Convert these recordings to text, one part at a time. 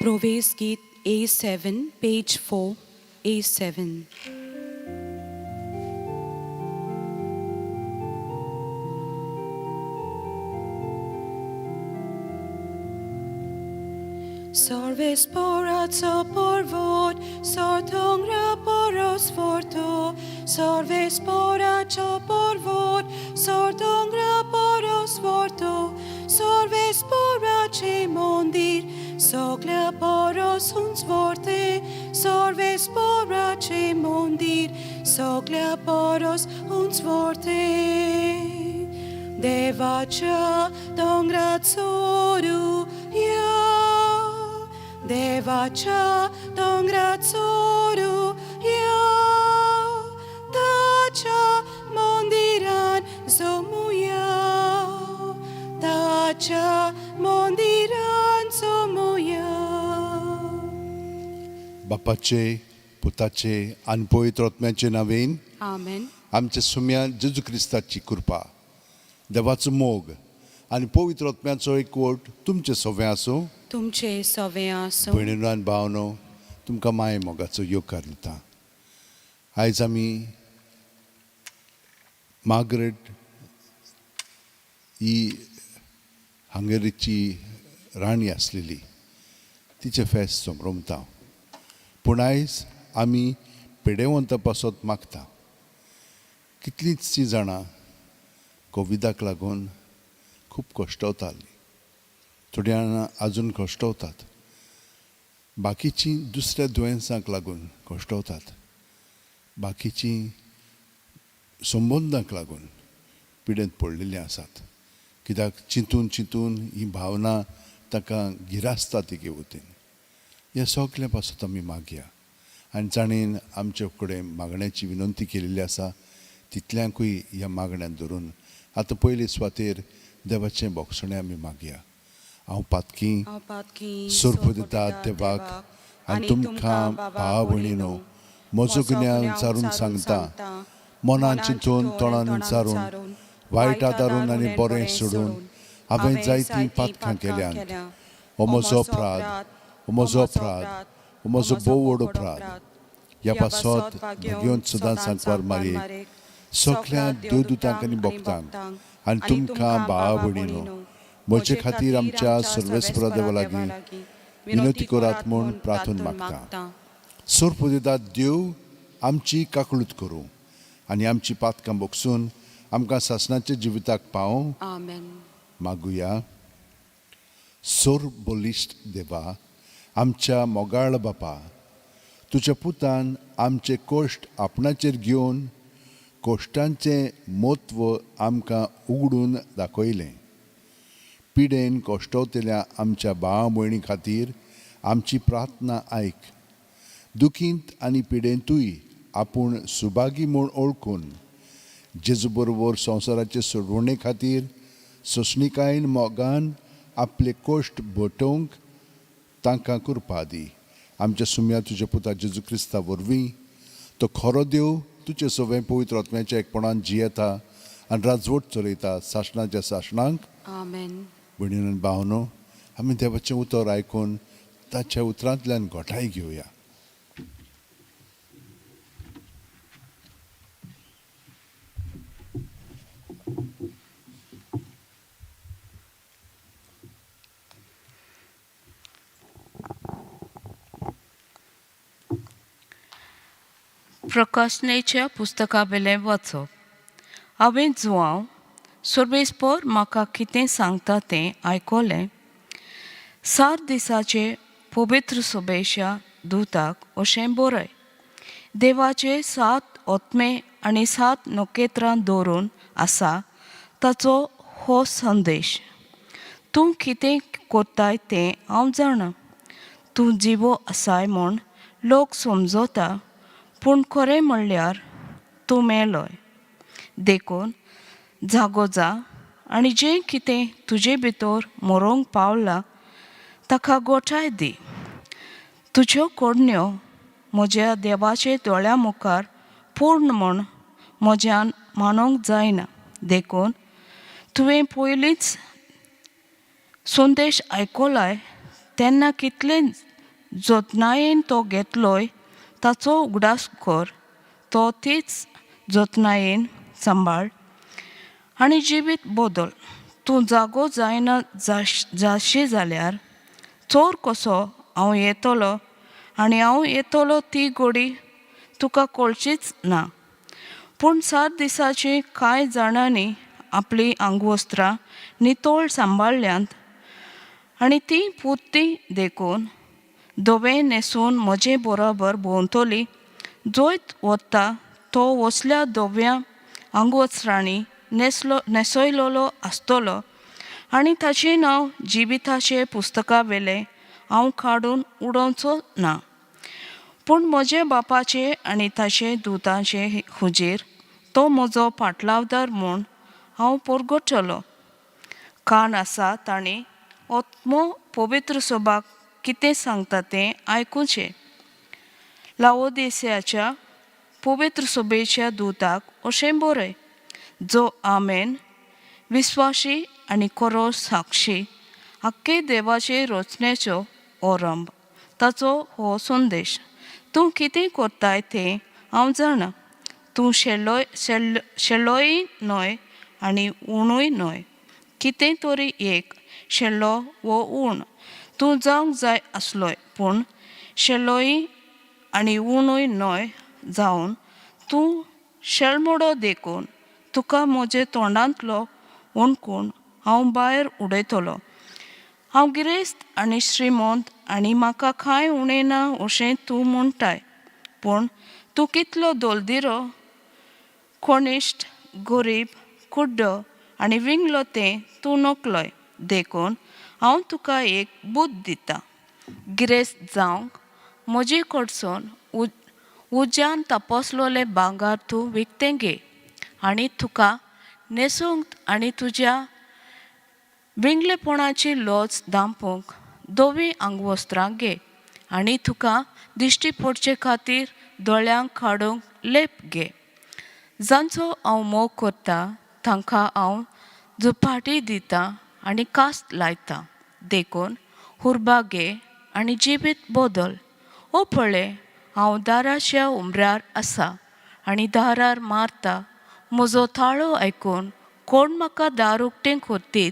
Proverbs Git A7, page 4, A7. Sorves poraco porvod, sortongra poros forto, sorves poraco porvod, sortongra poros forto, sorves porace mondir, soglia poros uns forte, sorves porace mondir, soglia poros uns forte. Devacha dongrazoru, Devacha dongrazoru Dacha mondiran zomuya Dacha mondiran zomuya. बापाचे पुताचे आणि पवित्र आत्म्याचे नावेन Amen. आमच्या सुम्या जेजू क्रिस्ताची कृपा देवाचो मोग आणि पवित्र आत्म्याचो एकवट तुमचे सगळे आसूं. तुमचे सवे आसूं. भयणीनो आनी भावनो तुमकां माये मोगाचो योगकार दिता. आयज आमी मार्गरेट ही हंगेरीची राणी आसलेली तिचे फेस्त संभ्रमता. पूण आयज आमी पेडेवंत पासत मागता. कितलींचशीं जाणां कोविडाक लागून खूब कश्टवतालीं. थोड्या जाणां आजून कश्टवतात. बाकीचीं दुसऱ्या दुयेंसांक लागून कश्टवतात. बाकीचीं संबंदांक लागून पिडेंत पडलेलीं आसात. कित्याक चिंतून चिंतून ही भावना ताका गिरासता तिगे वतीन. हे सगळे पासत आमी मागया. आनी जाणेन आमचे कडेन मागण्याची विनंती केलेली आसा तितल्यांकूय ह्या मागण्यांत धरून आतां पयले सुवातेर देवाचें बोगसणें आमी मागया. हांव पातकी सोर्प दिता देवाक आनी तुमकां भाव भयणीनो म्हजो गुन्यांव विचारून सांगता. मनान चिंतून तोंडान विचारून वायट आदारून आनी बरें सोडून हांवें जायतीं पातकां केल्यांत. हो म्हजो अपराध, हो म्हजो अपराध, हो म्हजो भोव व्हड अपराध. ह्या पासत घेवन सदां सांकवार मारयेक सगळ्या देवदूतांक आनी भक्तांक आनी तुमकां भाव भयणीनो म्हजे खातीर आमच्या सर्वेस्परा देवा लागीं विनंती करात म्हूण प्रार्थना मागता. सोर्प दिता देव आमची काकळूत करूं आनी आमची पातकां बोगसून आमकां सासणाच्या जिविताक पावों. आमेन. मागुया. सोर बोलिश्ट देवा, आमच्या मोगाळ बापा, तुज्या पुतान आमचे कोश्ट आपणाचेर घेवन कोश्टांचें म्हत्व आमकां उगडून दाखयलें. पिडेन कोश्टवतल्या आमच्या भाव भयणी खातीर आमची प्रार्थना आयक. दुखींत आनी पिडेंतूय आपूण सुभागी म्हूण ओळखून जेजू बरोबर संवसाराचे सोडवणे खातीर सोंसणिकायेन मोगान आपले कोश्ट भोटोवंक तांकां कृपा दी. आमच्या सुम्या तुज्या पुता जेजू क्रिस्ता वरवीं तो खरो देव तुजे सगळें पवित्र आत्म्याच्या एकपणान जियेता आनी राजवट चलयता सासणाच्या सासणांक. आमेन. भयणीन भावनो आमी देवाचें उतर आयकून ताच्या उतरांतल्यान घोटाय घेवया. प्रकाशनेच्या पुस्तका वेलें वाचप. हांवें जुवांव सोर्बेस्पोर म्हाका कितें सांगता तें आयकलें. 7 दिसाचे पवित्र सभेच्या दूताक अशें बरय. देवाचे 7 आत्मे आनी 7 नखेत्रां दवरून आसा ताचो हो संदेश. तूं कितें कोत्ताय तें हांव जाणा. तूं जिवो आसाय म्हूण लोक समजता, पूण खरें म्हणल्यार तूं मेलोय. देखून जागो जा आनी जें कितें तुजे भितर मरोंक पावलां ताका गोठाय दी. तुज्यो कोडण्यो म्हज्या देवाचे दोळ्या मुखार पूर्ण म्हूण म्हज्यान मानूंक जायना. देखून तुवें पयलींच संदेश आयकलाय तेन्ना कितलें जतनायेन तो घेतलोय ताचो उगडास कर, तो तीच जतनायेन सांबाळ आनी जिवीत बदल. तूं जागो जायना जाशी जाल्यार चोर कसो हांव येतलो आनी हांव येतलो ती घडी तुका कळचीच ना. पूण 7 दिसांची कांय जाणांनी आपली आंगवस्त्रां नितळ सांबाळल्यांत आनी ती पुर्ती देखून धवें न्हेसून म्हजे बरोबर भोंवतली. जंय वता तो वसल्या धव्या आंगवस्त्रांनी न्हेसयलोलो आसतलो आनी ताचें नांव जिविताचे पुस्तका वेलें हांव काडून उडोवचो ना. पूण म्हज्या बापाचे आनी ताचे दुतांचे हुजीर तो म्हजो पाटलावदार म्हूण हांव परगटतलो. कान आसा तांणी आत्मो पवित्र सभाक कितें सांगता तें आयकुचें. लावोदिसेयाच्या पवित्र सभेच्या दुताक अशें बरय. जो आमेन, विस्वासी आनी खरो साक्षी, आख्खे देवाचे रचनेचो आरंभ, ताचो हो संदेश. तूं कितें करताय तें हांव जाणा. तूं शेळोय न्हय आनी उणूय न्हय. कितें तरी एक शेळो वो उण तूं जावंक जाय आसलोय, पूण शेळोय आनी उणूय न्हय जावन तूं शेळमोडो देखून तुका म्हजे तोंडांतलो ओणकूण हांव भायर उडयतलो. हांव गिरेस्त आनी श्रीमंत आनी म्हाका कांय उणें ना अशें तूं म्हणटाय. पूण तूं कितलो दलदिरो, कोनिश्ट, गरीब, कुड्डो आनी विंगलो तें तूं नकलोय. देखून हांव तुका एक बूद दितां. गिरेस्त जावंक म्हजे कडसून उज्यान तापसलोलें भांगर तूं विकतें घे आनी तुका न्हेसूंक आनी तुज्या विंगलेपणाची लज धांपूंक धवीं आंगवस्त्रां घे आनी तुका दिश्टी पडचे खातीर दोळ्यांक काडूंक लेप घे. जांचो हांव मोग करतां तांकां हांव झपाटी दितां आनी कास्त लायतां. देखून हुर्बा घे आनी जिवीत बदल. ओ पळय, हांव दाराच्या उमऱ्यार आसा आनी दारार मारता. म्हजो ताळो आयकून कोण म्हाका दार उक्तें करतीत,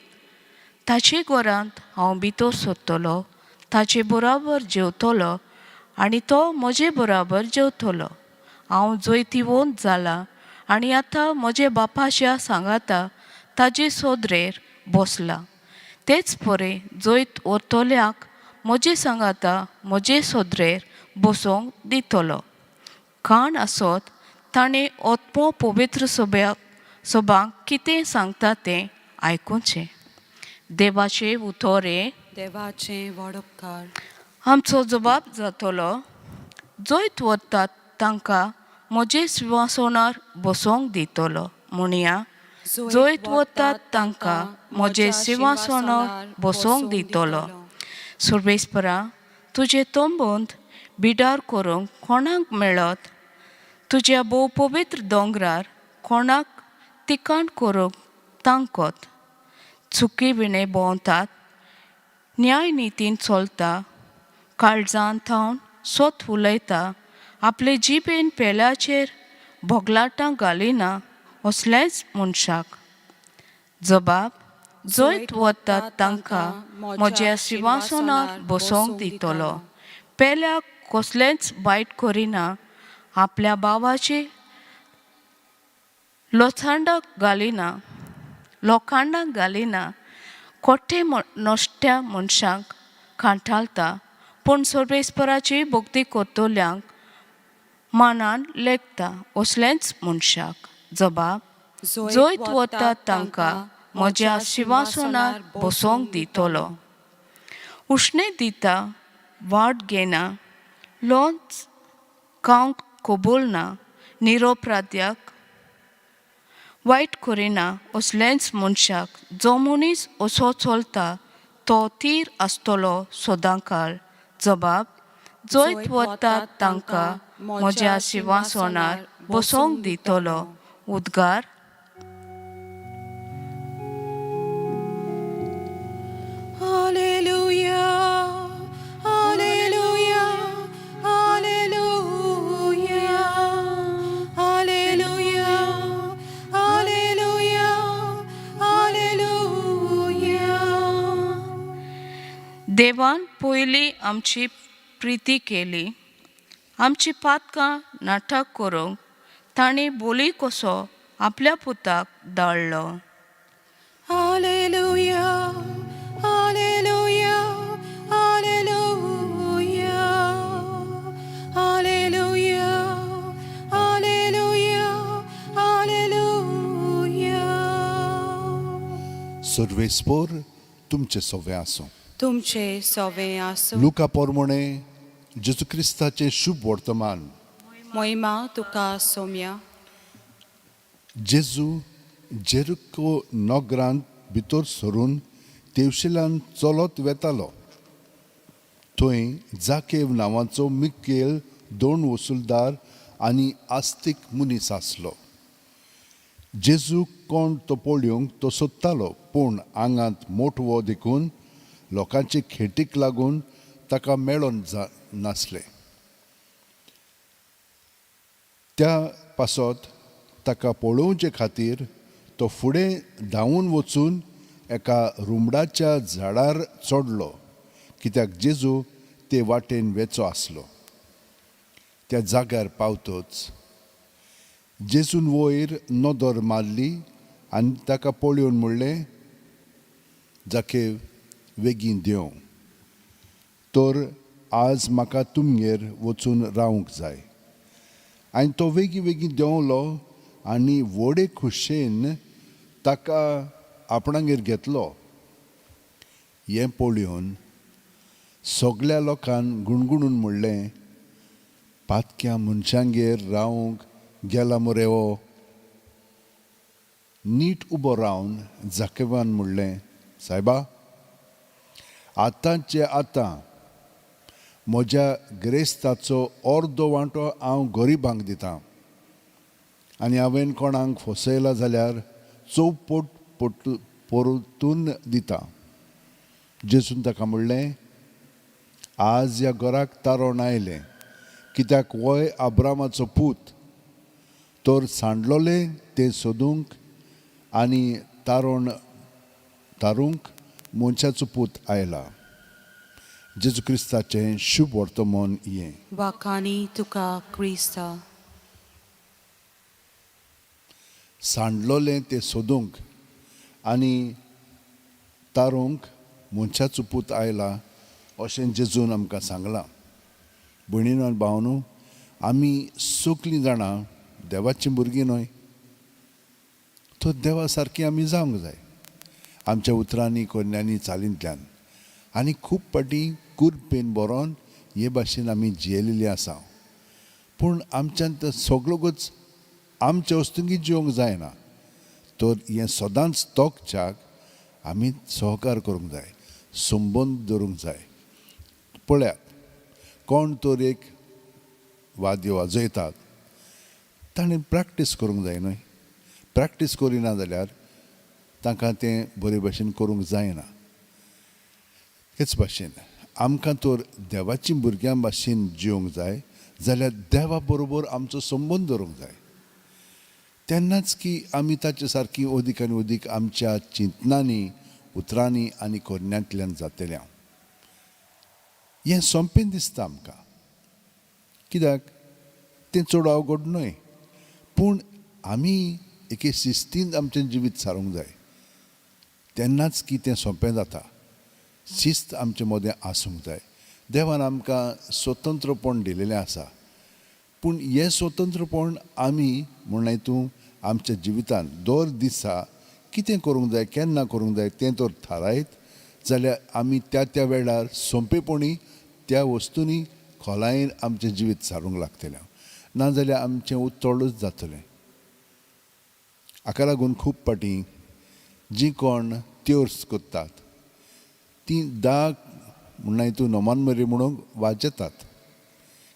ताचे घरांत हांव भितर सरतलों, ताचे बरोबर जेवतलों आनी तो म्हजे बरोबर जेवतलो. हांव जैतिवंत जालां आनी आतां म्हजे बापाच्या सांगाता ताजे सोदरेर बसलां. तेच परी जैत व्हरतल्याक म्हजे सांगाता म्हजे सोदरेर बसोंक दितलो. कान आसत ताणें आत्मो पवित्र सभांक कितें सांगता तें आयकुचें. देवाचे उतोरे. देवाचें व्हड उपकार. आमचो जबाब जातलो, जंय वतात तांकां म्हजे सिंहासनार बसोंक दितलो. म्हणया, जंय वतात तांकां म्हजे सिंहासनार बसोंक दितलो. सर्वेस्परा, तुजे तोंबंत बिडार करूंक कोणाक मेळत? तुज्या भोव पवित्र दोंगरार कोणाक तिकाण करूंक तांकत? चुकी विणे भोंवतात, न्याय नितीन चलता, काळजान थावन सोत उलयता, आपले जिबेन पेल्याचेर भोगलाटां घालिना असलेच मनशाक. जबाब, जंय वतात तांकां म्हज्या सिंहासनार बसोंक दितलो. पेल्याक कसलेंच वायट करिना, आपल्या भावाची लोखंडाक घालिना, खोटे नश्ट्या मनशांक कांठाळता, पूण सर्वेस्पराची भक्ती करतल्यांक मानान लेखता असलेंच मनशाक. जबाब, जंय वतात तांकां म्हज्या सिंहासनार बसोंक दितलो. उश्णें दिता, वाट घेना, लोंच खावंक कबूल ना, निरपराध्याक वायट करिना असलेंच मनशाक. जो मनीस असो चलता तो थीर आसतलो सदांकाळ. जबाब, जंय वतात तांकां म्हज्या सिंहासनार बसोंक दितलो. उद्गार. हालेलुया, हालेलुया, देवान पयलीं आमची प्रिती केली. आमची पातकां नाटक करूंक ताणी बोली कसो आपल्या पुताक धाडलो. Hallelujah, hallelujah, hallelujah, hallelujah, hallelujah, hallelujah. सर्वेस्पोर तुमचे सवे आसूं. तुमचे सोवे आसूं. लुका पोरमोणे जेजू क्रिस्ताचे शुभ वर्तमान. मोहिमा तुका सोम्या. जेजू जेरुको नगरांत भितर सरून तेवशेल्यान चलत वेतालो. थंय जाकेव नांवाचो मिकेल 2 वसुलदार आनी आस्तीक मनीस आसलो. जेजू कोण तो पळोवंक तो सोदतालो, पूण आंगांत मोठवो देखून लोकांचे खेटीक लागून ताका मेळोन नासले. त्या पासत ताका पळोवचे खातीर तो फुडें धांवून वचून एका रुमडाच्या झाडार चडलो, कित्याक जेजू ते वाटेन वेचो आसलो. त्या जाग्यार पावतच जेजून वयर नदर मारली आनी ताका पळोवन म्हणलें, जाकेव बेगीन देंव, तर आज म्हाका तुमगेर वचून रावंक जाय. आनी तो बेगीन देंवलो आनी व्हडे खुशेन ताका आपणागेर घेतलो. हें पळोवन सगळ्या लोकांक गुणगुणून म्हणलें, पातक्या मनशांगेर रावंक गेला मरे हो. नीट उबो रावन जाकेवान म्हणलें, सायबा, आतांचे आतां म्हज्या गिरेस्ताचो अर्दो वांटो हांव गरिबांक दितां, आनी हांवें कोणाक फसयला जाल्यार चौपट परतून दितां. जेजून ताका म्हणलें, आज ह्या घराक तारण आयलें, कित्याक वय अब्रामाचो पूत. तर सांडलोलें तें सोदूंक आनी तारूंक मनशाचो पूत आयला. जेजू क्रिस्ताचें शुभ वर्तमान हें. वाखानी तुका क्रिस्ता. सांडलोलें तें सोदूंक आनी तारूंक मनशाचो पूत आयला अशें जेजून आमकां सांगलां. भयणीनो आनी भावनो, आमी सगळीं जाणां देवाचीं भुरगीं न्हय. तो देवा सारकीं आमी जावंक जाय आमच्या उतरांनी कोन्यांनी चालींतल्यान. आनी खूब पाटी कुरपेन बरोवन हे भाशेन आमी जियेलेलीं आसा. पूण आमच्यान तो सगळोच आमचे वस्तुंकी जिवंक जायना. तर हें सदांच तोखच्याक आमी सहकार करूंक जाय, संबंद दवरूंक जाय. पळयात, कोण तर एक वाद्य वाजयतात, ताणें प्रॅक्टीस करूंक जाय न्हय. प्रॅक्टीस करिना जाल्यार तांकां तें बरे भशेन करूंक जायना. हेच भाशेन आमकां तर देवाची भुरग्यां भाशेन जिवंक जाय जाल्यार देवा बरोबर आमचो संबंद दवरूंक जाय. तेन्नाच की आमी ताचे सारकी अदीक आनी अदीक आमच्या चिंतनांनी, उतरांनी आनी कोन्यांतल्यान जातल्या. हें सोंपें दिसता आमकां, कित्याक तें चड अवघड न्हय. पूण आमी एके शिस्तीन आमचें जिवीत सारूंक जाय, तेन्नाच की तें सोंपें जाता. शिस्त आमचे मदें आसूंक जाय. देवान आमकां स्वतंत्रपण दिलेलें आसा, पूण हें स्वतंत्रपण आमी म्हणून तूं आमच्या जिवितान दर दिसा कितें करूंक जाय, केन्ना करूंक जाय तें तर थारायत जाल्यार आमी त्या त्या वेळार सोंपेपणी त्या वस्तूंनी खोलायेन आमचें जिवीत सारूंक लागतलें. नाजाल्यार आमचें उतोळूच जातलें. हाका लागून खूब पाटी जीं कोण त्योर्स करतात तीं दाग म्हणून तूं नमान मरी म्हणून वाजयतात.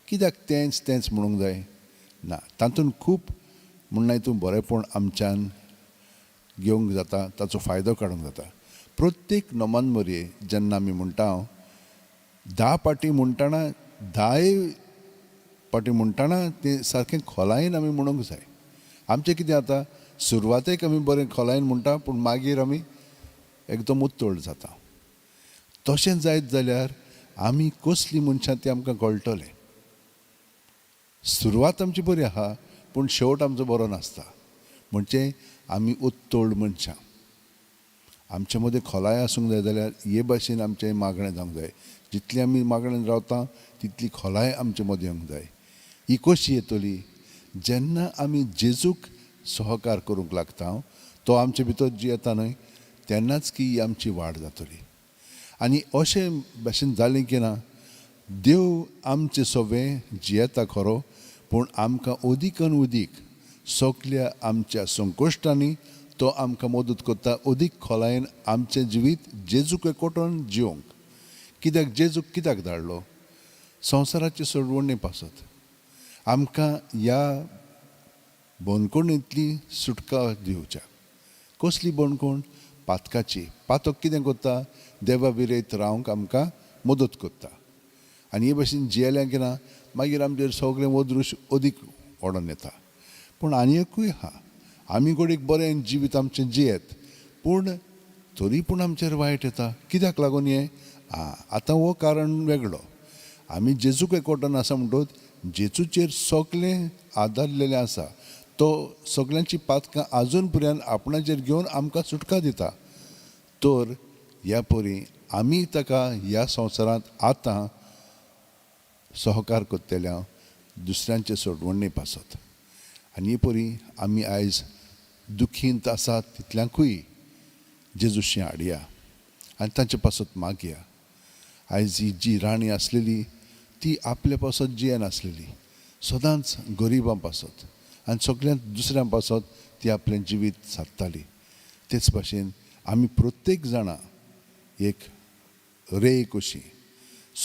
कित्याक तेंच म्हणूंक जाय ना. तातूंत खूब म्हणून तूं बरेंपण आमच्यान घेवंक जाता, ताचो फायदो काडूंक जाता. प्रत्येक नमान मरये जेन्ना आमी म्हणटा, 10 पाटी म्हणटना 10 पाटी म्हणटना तें सारकें खोलायेन आमी म्हणूंक जाय. आमचें कितें जाता, सुरवातेक आमी बरें खोलायेन म्हणटा, पूण मागीर आमी एकदम उत्तोळ जाता. तशें जायत जाल्यार आमी कसलीं मनशां तें आमकां कळटलें. सुरवात आमची बरी आहा पूण शेवट आमचो बरो नासता. म्हणजे आमी उत्तोल्ड मनशां. आमचे मदें खोलाय आसूंक जाय जाल्यार हे भाशेन आमचें मागणें जावंक जाय. जितली आमी मागणें रावता तितली खोलाय आमचे मदें येवंक जाय. ही कशी येतली? जेन्ना आमी जेजूक सहकार करूंक लागता, तो आमचे भितर जी येता न्हय तेन्नाच की ही आमची वाड जातली. आनी अशें भाशेन जालें की ना, देव आमचे सवें जियेता खरो, पूण आमकां अदीकन अदीक सगल्या आमच्या संकोश्टांनी तो आमकां मदत करता अदीक खोलायेन आमचें जिवीत जेजूक एकवटून जिवंक. कित्याक जेजूक कित्याक धाडलो? संवसाराची सोडवणी पासत आमकां ह्या बंदखणींतली सुटका दिवच्या. कसली बंदखण? पातकाची. पातक कितें करता? देवा विरयत रावंक आमकां मदत करता. आनी हे भाशेन जियेल्यां की ना मागीर आमचेर सगळें वदरूश अदीक ओडोन येता. पूण आनी एकूय आहा, आमी घडीक बरें जिवीत आमचें जियेत पूण तरी पूण आमचेर वायट येता. कित्याक लागून हें? आतां हो कारण वेगळो. आमी जेजूक एकवटून आसा म्हणटच जेजूचेर सगळें आदारलेलें आसा. तो सगळ्यांची पातकां आजून पर्यंत आपणाचेर घेवन आमकां सुटका दिता. तर ह्या परी आमी ताका ह्या संवसारांत आतां सहकार करतल्या दुसऱ्यांचे सोडवणी पासत. आनी ही परी आमी आयज दुखींत आसात तितल्यांकूय जेजूशी हाडया आनी तांचे पासत मागया. आयज ही जी राणी आसलेली ती आपल्या पासत जियेनासलेली, सदांच गरिबां पासत आनी सगळ्यांत दुसऱ्यां पासत ती आपलें जिवीत सादताली. तेच भाशेन आमी प्रत्येक जाणां एक रे कशी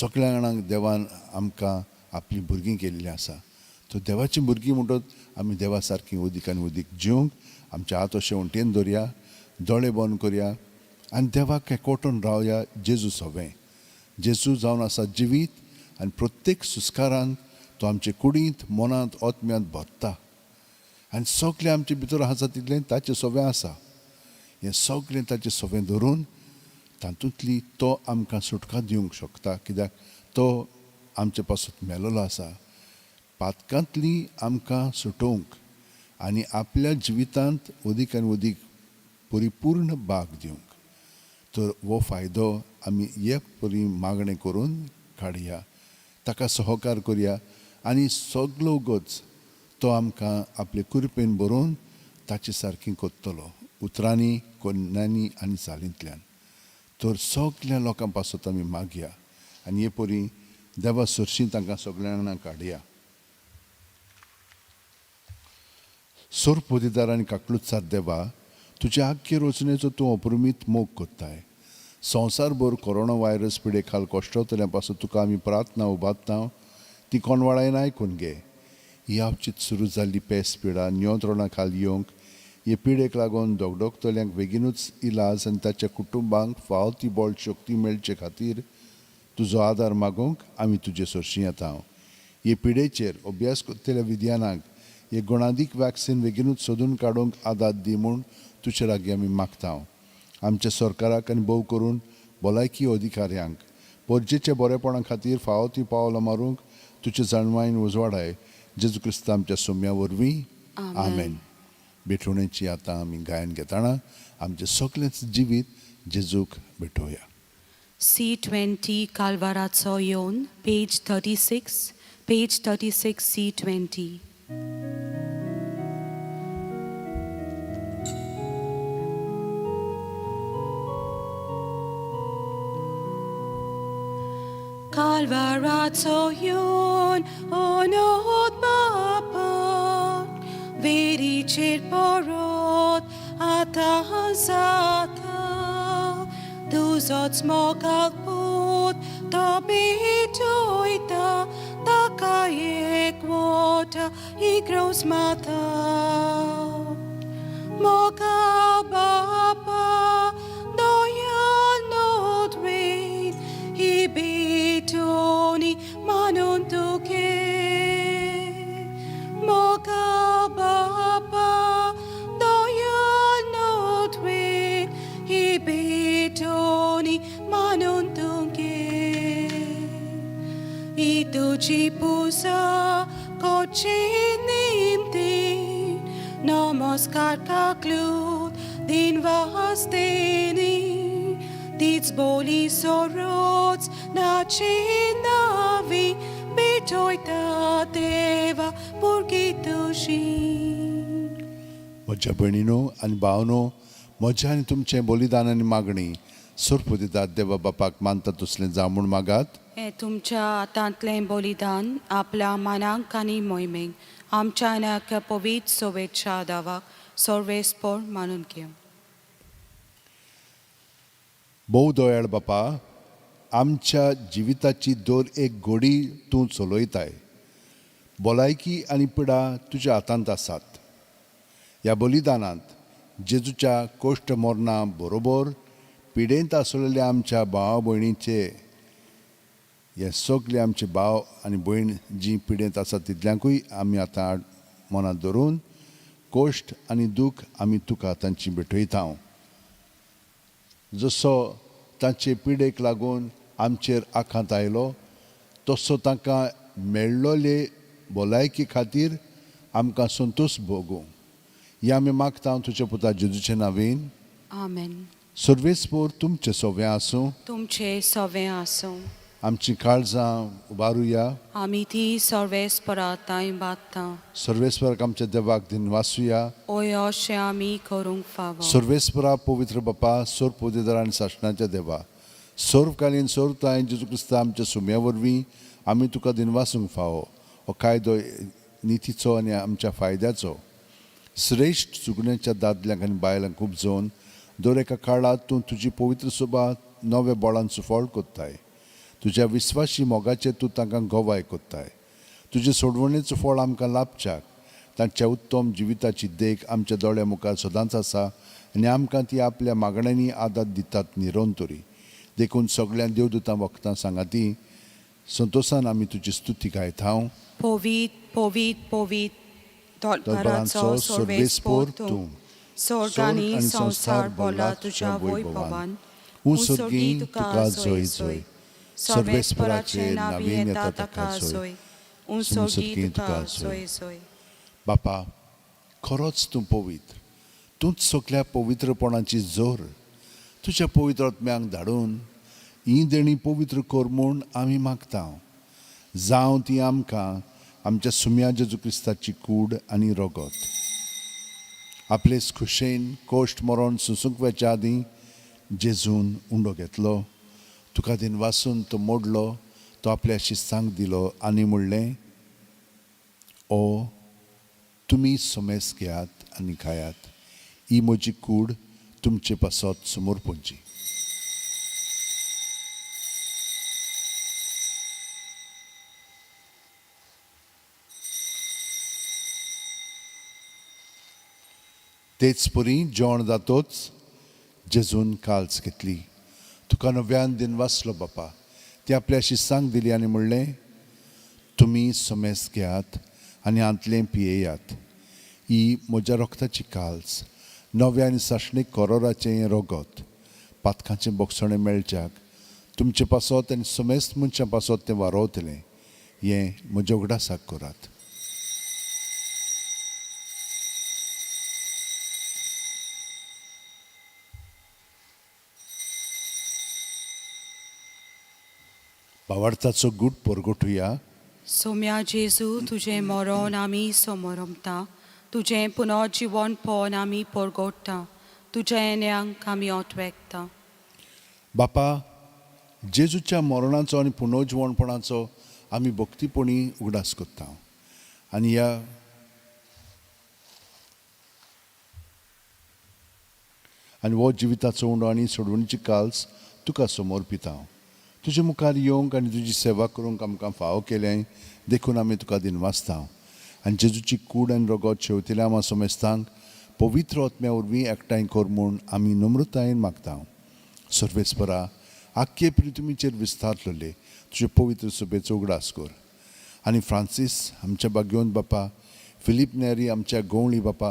सगळ्या जाणांक देवान आमकां आपलीं भुरगीं केल्लीं आसा. तो देवाचीं भुरगीं म्हणटत आमी देवा सारकीं अदीक आनी अदीक जिवंक आमचे हात अशे वण्टेन दवरया, दोळे बंद करया आनी देवाक एकवटून रावया जेजू सवें. जेजू जावन आसा जिवीत आनी प्रत्येक सुस्कारान तो आमचे कुडींत मनांत आत्म्यांत भरता आनी सगळें आमचे भितर आसा तितलें ताचें सवें आसा. हें सगळें ताचें सवें धरून तातूंतली तो आमकां सुटका दिवंक शकता. कित्याक तो आमचे पासत मेलोलो आसा. पातकांतली आमकां सुटोवंक आनी आपल्या जिवितांत अदीक आनी अदीक परिपूर्ण भाग दिवंक. तर हो फायदो आमी हे परी मागणें करून काडया, ताका सहकार करया आनी सगलो उगोच तो आमकां आपले कृपेन बरोवन ताचे सारकीं करतलो उतरांनी, कन्यांनी आनी चालींतल्यान. तर सगल्या लोकां पासत आमी मागया आनी हे परी देवा सरशीं तांकां सगळ्या जाणांक काडया. सोर पोदीदार आनी काकलुतसार देवा, तुज्या आख्खे रचनेचो तूं अप्रमीत मोग कोत्ताय. संवसारभर कोरोना व्हायरस पिडे खाल कोश्टवतल्या पासून तुका आमी प्रार्थना उबारता, ती कोणवाळायन आयकून घे. ही आवचीत सुरू जाल्ली पेस्त पिडा नियंत्रणा खाल येवंक, हे पिडेक लागून दोगदोगतल्यांक बेगीनूच इलाज आनी ताच्या कुटुंबांक फाव ती बोळ शक्ती मेळचे खातीर तुजो आदार मागोवंक आमी तुजे सरशीं येता. हे पिडेचेर अभ्यास करतल्या विद्यानाक हे गुणादीक वॅक्सीन बेगीनूच सोदून काडूंक आदार दी म्हूण तुजे लागीं आमी मागता. आमच्या सरकाराक आनी भोव करून भलायकी अधिकाऱ्यांक परजेच्या बरेपणा खातीर फाव ती पावलां मारूंक तुजे जाणवायन उजवाडाय. जेजू क्रिस्त आमच्या सोम्या वरवीं आमेन. भेटवणेची आतां आमी गायन घेताना आमचें सगळेंच जिवीत जेजूक भेटोवया. C20 Calvarazzo Yon, page 36 C20. Calvarazzo Yon, onot bapak, vericir porot, atahazata, duzot smokalput, tabitoita, takayek wota, igros mata. Moka bapa, doyan not wait, ibitoni manuntuke. Moka bapa, doyan not wait, ibitoni manuntuke. नमस्कार काकलूत दिन वास्तेनी तीच बोली सरोच नाची नावी बेटोयता देवा पुरगी तुशी. म्हज्या भयणीनो आनी भावनो, म्हज्या आनी तुमचें बलिदान आनी मागणी सुरप दितात देवा बापाक मानता तसलें जावं म्हूण मागात. हे तुमच्या हातांतलें बलिदान आपल्या मानांक आनी मोहिमेक आमच्या आनाक पवित्र सोबेच्या दावाक सर्वेस्पर मानून घेवं. भोव दयाळ बापा, आमच्या जिविताची दर एक घडी तूं चलयताय. भलायकी आनी पिडा तुज्या हातांत आसात. ह्या बलिदानांत जेजूच्या कोश्ट मरणा बरोबर पिडेंत आसलेल्या आमच्या भावा भयणीचे हे सगळे आमचे भाव आनी भयण जी पिडेंत आसा तितल्यांकूय आमी आतां मनांत धरून कोश्ट आनी दूख आमी तुका तांची भेटयता. जसो तांचे पिडेक लागून आमचेर आखांत आयलो तसो तांकां मेळ्ळोले भलायकी खातीर आमकां संतोश भोगूं हें आमी मागता तुज्या पुता जेजूचे नांवेन. आमेन. सर्वेस्पर तुमचें सोवें आसूं. तुमचे सवें आसूं. आमची काळजां उबारुया. आमी ती सर्वेस्पराताय बात्ता. सर्वेस्पराक आमच्या देवाक दिन वासुया. ओय अशें आमी करूंक फावो. सर्वेस्परा पवित्र बापा, सोर पोदेदार आनी शासनाच्या देवा, सर्वकालीन सर्वताय जेजू क्रिस्त आमच्या सुम्या वरवीं आमी तुका दिन वासूंक फावो. हो कायदो नितीचो आनी आमच्या फायद्याचो श्रेश्ठ सुगण्याच्या दादल्यांक आनी बायलांक उपजोवन दर एका काळांत तूं तुजी पवित्र सभा नव्या बळान सुफोळ कोत्ताय. तुज्या विस्वासी मोगाचेर तूं तांकां गोवाय कोत्ताय. तुजे सोडवणेचो फळ आमकां लाभच्याक तांच्या उत्तम जिविताची देख आमच्या दोळ्या मुखार सदांच आसा आनी आमकां ती आपल्या मागण्यांनी आदार दितात निरंतरी. देखून सगळ्या देवदूतां वखदां सांगाती संतोशान आमी तुजी स्तुती गायता. पोवीत पोवीत पोवीत दरबारांचो सर्वेस्पर तूं. स्वर्ग आनी संसार भरला तुज्या वैभवान. सर्गी तुका जय जय. सर्वेस्पराचे नांवे येता ताका जय. सर्गी तुका जय जय. बापा, खरोच तूं पवित्र. तूंच सगळ्या पवित्रपणाची जोर तुज्या पवित्र आत्म्यांक धाडून ही देणी पवित्र कर म्हूण आमी मागता. जावं ती आमकां आमच्या सुम्या जेजू क्रिस्ताची कूड आनी रगत आपले खुशेन कोश्ट मरण सुसूंक वेच्या आदीं जेजून उंडो घेतलो. तुका दिन वासून तो मोडलो, तो आपल्या शिस्तांक दिलो आनी म्हणलें, ओ तुमी सोमेस घेयात आनी खायात. ही म्हजी कूड तुमचे पासत समोर पोंची. तेच परी जेवण जातोच जेजून काल्स घेतली. तुका नव्यान दिन वाचलो बापा. ती आपल्या शिस्तांक दिली आनी म्हणलें, तुमी सोमेस घेयात आनी आंतलें पियेयात. ही म्हज्या रोगताची काल्स, नव्या आनी साशणीक करोराचें रगत. पातकांचें बोगसणें मेळच्याक तुमचे पासत आनी सोमेस्त मनशां पासत तें वारोवतलें. हें म्हज्या उगडासाक करात. भावार्थाचो गूट परगोटुया. सोम्या जेजू तुजें मरण आमी समरमता. तुजें पुनर्जीवन पळोवन आमी परगोडटा. तुज्या येण्याक आमी ओटवेकता. बापा, जेजूच्या मरणाचो आनी पुनर्जीवनपणाचो आमी भक्तीपणी उगडास करता. आनी ह्या आनी हो जिविताचो उंडो आनी सोडवणीची काल्स तुका समर्पिता. तुजे मुखार येवंक आनी तुजी सेवा करूंक आमकां फावो केलें देखून आमी तुका दिन वाचता. आनी जेजूची कूड आनी रगत शेवतिल्या आमा सोमेस्तांक पवित्र आत्म्या वरवीं एकठांय कर म्हूण आमी नम्रतायेन मागता. सर्वेस्परा, आख्खे पृथ्वीचेर विस्तारलेले तुजे पवित्र सभेचो उगडास कर. आनी फ्रांसीस आमच्या भाग्योन बापा, फिलीप नेरी आमच्या गवळी बापा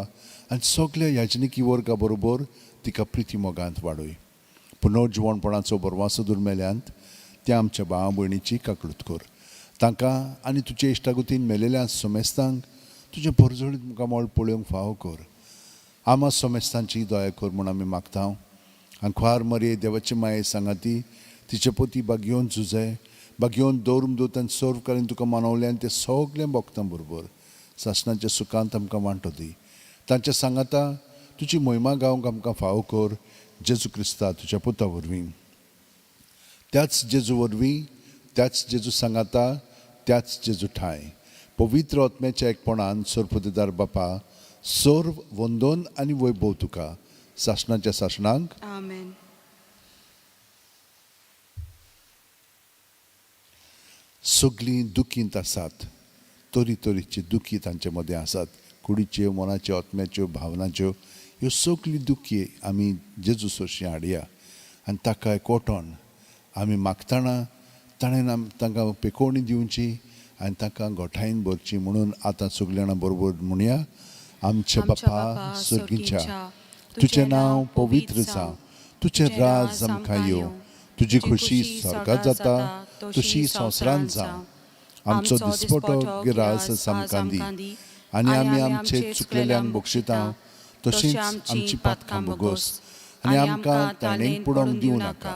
आनी सगळ्या याजनिकी वर्गा बरोबर तिका प्रिती मोगांत वाडय. पुनर्जीवनपणाचो बरवासो दुर्मेल्यांत त्या आमच्या भावा भयणीची काकळूत कर. तांकां आनी तुजे इश्टागुतीन मेलेल्या सोमेस्तांक तुजें परजळीत मुखामोळ पळोवंक फावो कर. आमा सोमेस्तांची दया कर म्हूण आमी मागता आनी ख्वार मरे देवाचे माये सांगाती तिचे पोती बागेवन झुजे बागेवन दौरून दोतान सर्व करून तुका मानवले आनी ते सगळे भक्तां बरोबर सासणाच्या सुखांत आमकां वांटो दी तांच्या सांगाता तुजी महिमा गावंक आमकां फावो कर जेजू क्रिस्ता तुज्या पुता वरवीं त्याच जेजू वरवीं त्याच जेजू सांगाता त्याच जेजू ठाय पवित्र आत्म्याच्या एकपणान सोरपुतेदार बापा सर्व वंदन आनी वैभव तुका सासणाच्या सासणांक आमेन. सगळीं दुखींत आसात तोरी तोरीची दुखी तांचे मदें आसात कुडीच्यो मनाच्यो आत्म्याच्यो भावनाच्यो ह्यो सगळीं दुखी आमी जेजू सोशी हाडया आनी ताका एकवटोन आमी मागतना ताणें तांकां पेकोवणी दिवची आनी तांकां गोठायन भरची म्हणून आतां सगळीं जाणां बरोबर म्हणया आमचे बापा सर्गीच्या तुजें नांव पवित्र जावं तुजें राज आमकां येवं तुजी खुशी स्वर्गांत जाता तशी संवसारांत जावं आमचो दिसपटो गिरास आमकां दी आनी आमी आमचे चुकलेल्यांक बक्षिता तशींच आमची पातकां बोगोस आनी आमकां ताणें पडोवंक दिवं नाका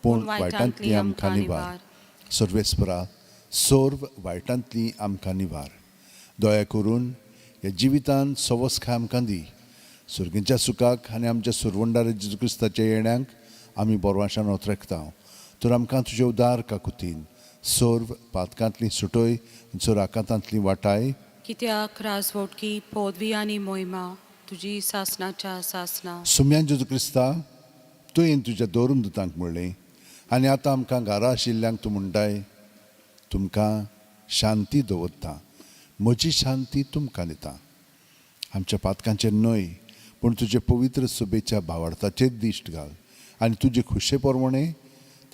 पूण वायटांतली आमकां निवार सर्वेस्परा सर्व वायटांतली आमकां निवार दया करून ह्या जिवितांत सवस्खाय आमकां दी सुर्गेच्या सुखाक आनी आमच्या सुरवंडार जेजू क्रिस्ताच्या येण्याक आमी बोरवाशान ओतरेकता तर आमकां तुजे उदार काकुतीन सर्व पातकांतली सुटय चोर आकांतांतली वाटाय कित्याक राजवटकी पदवी आनी मोहिमा तुजी सासणाच्या सासणा सुम्यान जेजू क्रिस्ता तुवें तुज्या दौरून दुतांक म्हणलें आनी आतां आमकां घरा आशिल्ल्यांक तूं म्हणटाय तुमकां शांती दवरता म्हजी शांती तुमकां दिता आमच्या पातकांचेर न्हय पूण तुजे पवित्र सुबेच्या भावार्थाचेर दिश्ट घाल आनी तुजे खुशे परमणे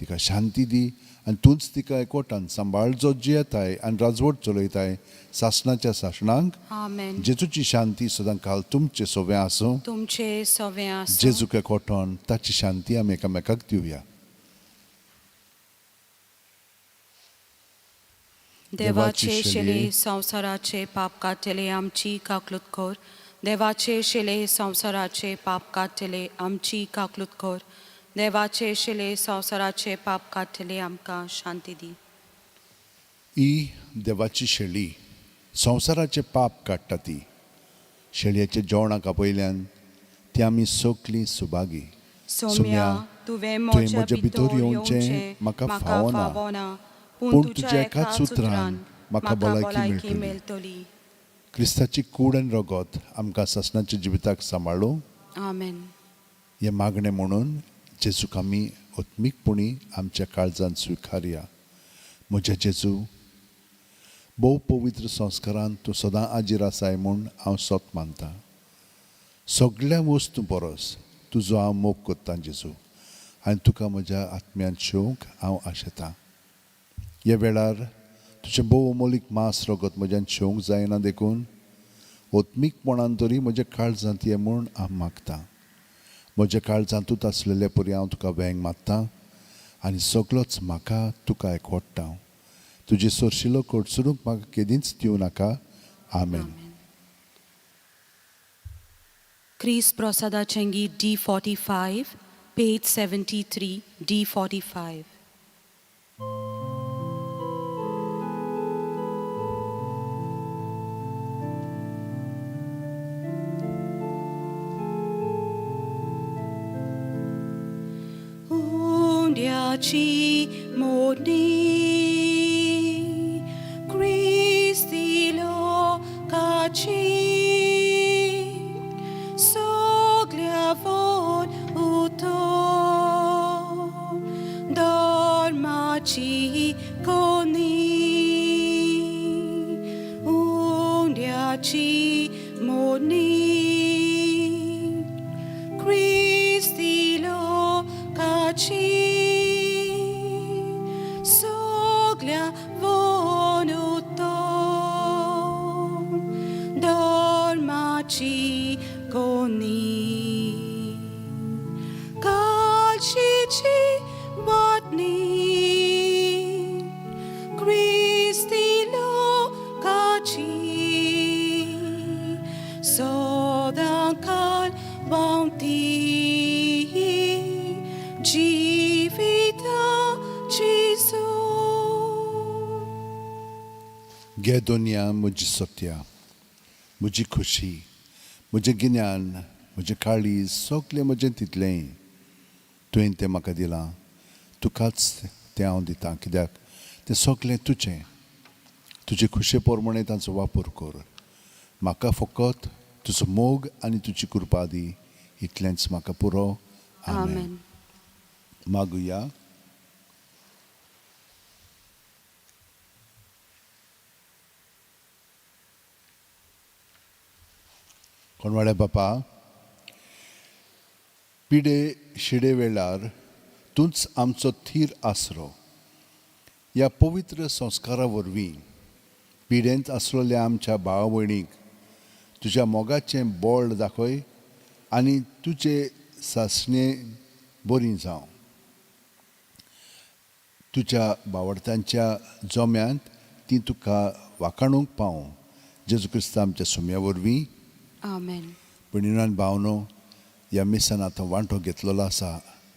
तिका शांती दी आनी तूंच तिका एकवटान सांबाळजो जियेताय आनी राजवट चलयताय सासणाच्या सासणांक आमेन. जेजूची शांती सदां काल तुमचे सोबे आसूं तुमचे सवे आसूं. जेजूक एकवटोन ताची शांती आमी एकामेकाक दिवया. देवाचे शेले संवसाराचे पाप काटले आमची काकलूत कर देवाचे शेले संवसाराचे पाप काटले आमची काकलूत कर देवाचे शेले संवसाराचे पाप काटले आमकां शांती दी. ही देवाची शेळी संवसाराचे पाप काडटा ती शेळयेच्या जेवणाक आपयल्यान ती आमी सगळीं सुभागी. सोम्या तुवें म्हज्या भितर येवचें म्हाका फावना पूण तुज्या एकाच सुत्रान म्हाका भलायकी मेळटली. क्रिस्ताची कूड आनी रगत आमकां सासणाच्या जिविताक सांबाळूं. आमेन. हे मागणें म्हणून जेजूक आमी आत्मीकपणी आमच्या काळजांत स्विकारया. म्हज्या जेजू भोव पवित्र संस्कारांत तूं सदां आजीर आसाय म्हूण हांव सोत मानतां. सगळ्या वस्तू परस तुजो हांव मोग करतां जेजू आनी तुका म्हज्या आत्म्यान शेवंक हांव आशेतां. ह्या वेळार तुजें भोव अमोलीक मांस रगत म्हज्यान शेवंक जायना देखून ओत्मीकपणान तरी म्हज्या काळजांत ये म्हूण हांव मागतां. म्हज्या काळजांतूच आसलेले परी हांव तुका वेंग मागतां आनी सगळोच म्हाका तुका एकवटता. तुजी सोरशिलो कोडसुरूंक म्हाका केदींच दिवं नाका. आमेन. क्रिस्त प्रसादाचें गीत D45 page 73 D45. Undiaci modni Christi locaci sogliavon uto dormaci coni Undiaci modni Christi locaci soglia vonuto dormaci coni calcici botni Christi locaci sodan cal घे दोनिया म्हजी सत्या, म्हजी खुशी, म्हजें गिन्यान, म्हजें काळीज, सगलें म्हजें तितलें तुवें तें म्हाका दिलां. तुकाच तें हांव दितां, कित्याक तें सगलें तुजें. तुजे खुशे प्रमाणें ताचो वापर कर. म्हाका फकत तुजो मोग आनी तुजी कृपा दी. इतलेंच म्हाका पुरो. आमेन. आमेन. मागुया. कोणवाड्या बापा, पिडे शिडे वेळार तूंच आमचो थीर आसरो. ह्या पवित्र संस्कारा वरवीं पिडेंत आसलेल्या आमच्या भावा भयणीक तुज्या मोगाचें बोळ दाखय आनी तुजे सासणें बरी जावं. तुज्या भावार्थ्यांच्या जोम्यांत ती तुका वाखाणूंक पावूं. जेजू क्रिस्त आमच्या सुम्या वरवीं. आमेन. भयणीनान भावनो, ह्या मिसान आतां वांटो घेतलेलो आसा.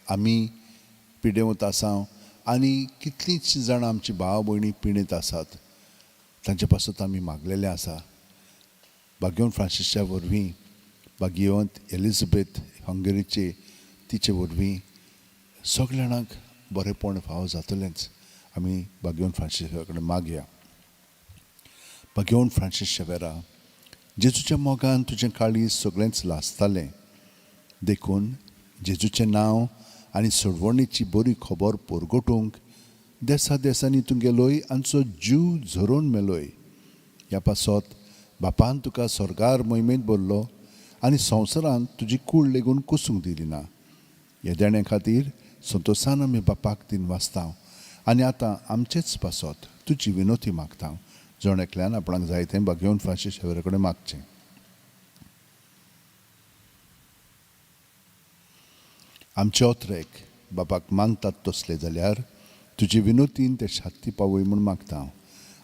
आमी पिडेवंत आसा आनी कितलींच जाणां आमची भाव भयणी पिडेंत आसात. तांचे पासत आमी मागलेले आसा. भाग्यवंत फ्रांसिसच्या वरवीं, भाग्यवंत एलिझाबेथ हंगेरीचे तिचे वरवीं सगळ्या जाणांक बरेंपण फावो जातलेंच. आमी भाग्यवंत फ्रांसिसा कडेन मागया. भाग्यवंत फ्रांसीस शेवेरा, जेजूच्या मोगान तुजें काळीज सगळेंच लासतालें देखून जेजूचें नांव आनी सोडवणेची बरी खबर परगटूंक देसा देसांनी तूं गेलोय आनी तुजो जीव झरोवन मेलोय. ह्या पासत बापान तुका स्वर्गार मोहिमेंत भरलो आनी संवसारांत तुजी कूड लेगून कुसूंक दिली ना. ह्या देण्या खातीर संतोशान आमी बापाक दिन वाचता आनी आतां आमचेच पासत तुजी विनोती मागता. जण एकल्यान आपणाक जाय तें भाग्यवंत फ्रांसीस शेवेरा कडेन मागचें. आमचे ओत्रेक बापाक मानतात तसले जाल्यार तुजी विनोतीन ते शांती पावय म्हूण मागता.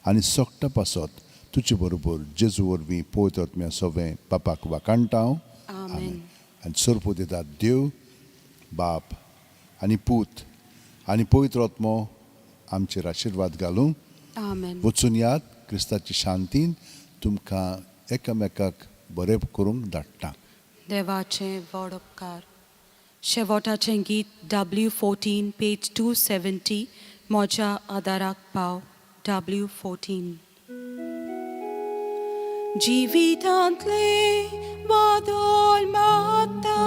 आनी सोगटा पासत तुजे बरोबर जेजू वरवीं पवित्र आत्म्या सवें बापाक वाखाणटा. आमेन. आनी सर्पो दितात देव बाप आनी पूत आनी पवित्र आत्मो आमचेर आशिर्वाद घालूं. आमेन. वचून यात क्रिस्ताची शांतीन तुमकां एकामेकाक बरें करूंक धाडटा. देवाचें व्हड उपकार. शेवटाचें गीत W14 पेज 270 म्हज्या आदाराक पाव. W14. जिवितांतले वादळ मारता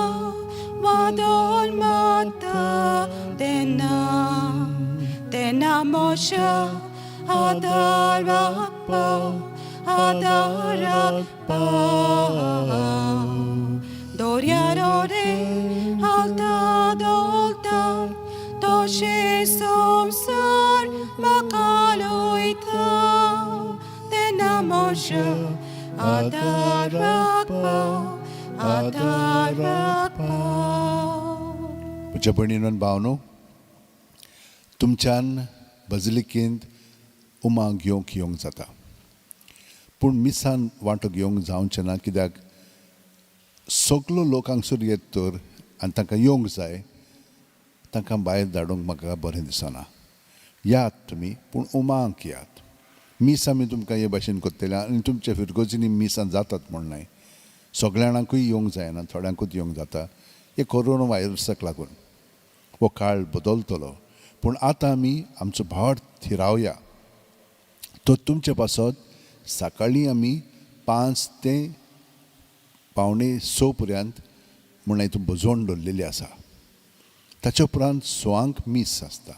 तेन्ना म्हज्या आदाराक पाव. दोर्यारोरे हालता तोशे संवसार म्हाका लोयता तेन्ना म्हज्या आदाराक पाव. म्हज्या भयणीन भावनो, तुमच्यान बजलिकेंत उमा घेवंक येवंक जाता. पूण मिसान वांटो घेवंक जावचें ना, कित्याक सगलो लोक हांगसर येत तर आनी तांकां येवंक जाय, तांकां भायर धाडूंक म्हाका बरें दिसना. यात तुमी, पूण उमाक यात. मीस आमी तुमकां हे भाशेन कोत्तले आनी तुमच्या फिरगोजींनी मिसां जातात म्हण न्हय. सगळ्या जाणांकूय येवंक जायना, थोड्यांकूच येवंक जाता. हे कोरोना व्हायरसाक लागून हो काळ बदलतलो. पूण आतां आमी आमचो भाव थिरावया. तो तुमचे पासत सकाळीं आमी 5 ते 5:45 पर्यंत म्हूण हितून बजोवन दवरलेली आसा. ताचे उपरांत 6 मीस आसता,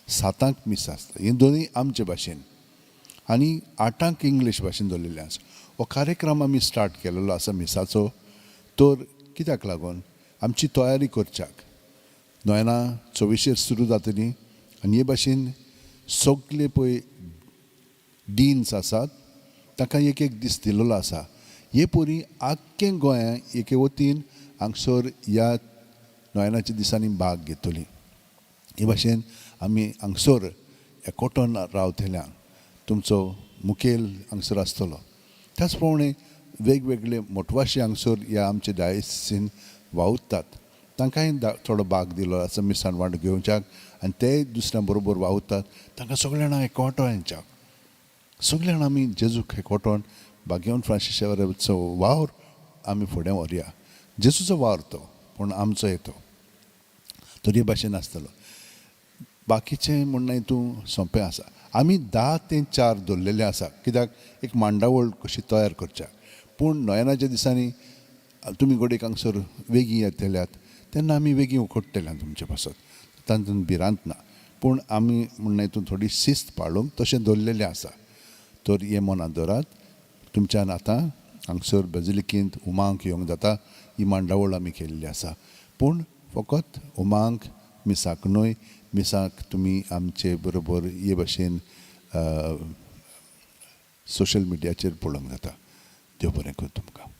7 मीस आसता. ही दोनूय आमचे भाशेन आनी 8 इंग्लीश भाशेन दवरलेले आसा. हो कार्यक्रम आमी स्टार्ट केलेलो आसा मिसाचो. तर कित्याक लागून आमची तयारी करच्याक नोयनां 24 सुरू जातलीं आनी हे भाशेन सगळे पळय डिन्स आसात ताका एक दीस दिलेलो आसा. हे परी आख्खें गोंयां एके वतीन हांगसर ह्या नोयनाच्या दिसांनी भाग घेतली. हे भाशेन आमी हांगसर एकवटून रावतल्यांक तुमचो मुखेल हांगसर आसतलो. त्याच प्रमाणे वेगवेगळे मोटवाशे हांगसर ह्या आमच्या डायसीन वावुरतात. तांकांय थोडो भाग दिलो आसा मिसान वांटो घेवच्याक आनी ते दुसऱ्यां बरोबर वावुरतात. तांकां सगळ्या जाणांक एकवटो हांच्याक सगळे जाण आमी जेजूक एकवटोन बागेवन फ्रांसिसाचो वावर आमी फुडें व्हरया. जेजूचो वावर तो, पूण आमचो येतो तो हे भाशेन आसतलो. बाकीचें म्हणणा हितून सोंपें आसा. आमी 10 ते 4 दवरलेले आसा, कित्याक एक मांडावळ कशी तयार करच्या. पूण नोयनाच्या दिसांनी तुमी गोडेक हांगसर वेगी येतल्यात तेन्ना आमी वेगी उखडटले तुमचे पासत, तातूंत भिरांत ना. पूण आमी म्हणणा हितून थोडी शिस्त पाळूंक तशें दवरलेलें आसा. तर हें मनांत दवरात. तुमच्यान आतां हांगसर बेजिलिकेंत उमांक येवंक जाता. ही मांडावळ आमी केल्ली आसा. पूण फकत उमांक मिसाक न्हय, मिसाक तुमी आमचे बरोबर हे भाशेन सोशल मिडियाचेर पळोवंक जाता. देव बरें कर तुमकां.